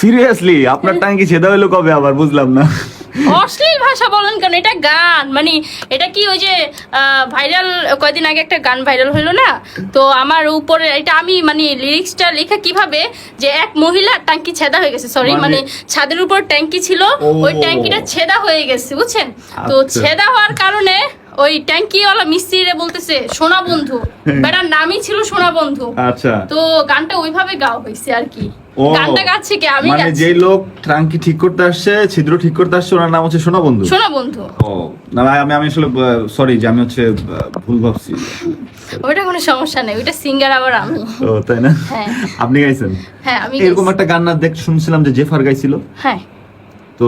Seriously আপনার টাঙ্কি ছেদা হইলো কবে আবার বুঝলাম না। অশ্লীল ভাষা বলেন কেন? এটা গান, মানে এটা কি ওই যে ভাইরাল কয়দিন আগে একটা গান ভাইরাল হইলো না, তো আমার উপরে এটা আমি মানে লিরিক্সটা লেখা কিভাবে যে এক মহিলার ট্যাঙ্কি ছেদা হয়ে গেছে, সরি মানে ছাদের উপর ট্যাঙ্কি ছিল, ওই ট্যাঙ্কিটা ছেদা হয়ে গেছে বুঝছেন। তো ছেদা হওয়ার কারণে ওই ট্যাঙ্কিওয়ালা মিস্ত্রিরে বলতেছে সোনা বন্ধু, বেটার নামই ছিল সোনা বন্ধু। আচ্ছা, তো গানটা ওইভাবে গাওয়া হয়েছে আর কি। গানটা গাচ্ছে কি আমি মানে গাচ্ছি। যে লোক ট্রাঙ্কি ঠিক করতে আসছে, ছিদ্র ঠিক করতে আসছে, ওনার নাম হচ্ছে সোনা বন্ধু। সোনা বন্ধু। ও না, আমি আসলে সরি যে আমি হচ্ছে ভুল ভাবছি। ওইটা কোনো সমস্যা নেই, ওইটা সিঙ্গার আবার আমি। ও তাই না? হ্যাঁ আপনি গাইছেন? হ্যাঁ আমি এরকম একটা গান না দেখ শুনছিলাম যে জেফার গাইছিল। হ্যাঁ তো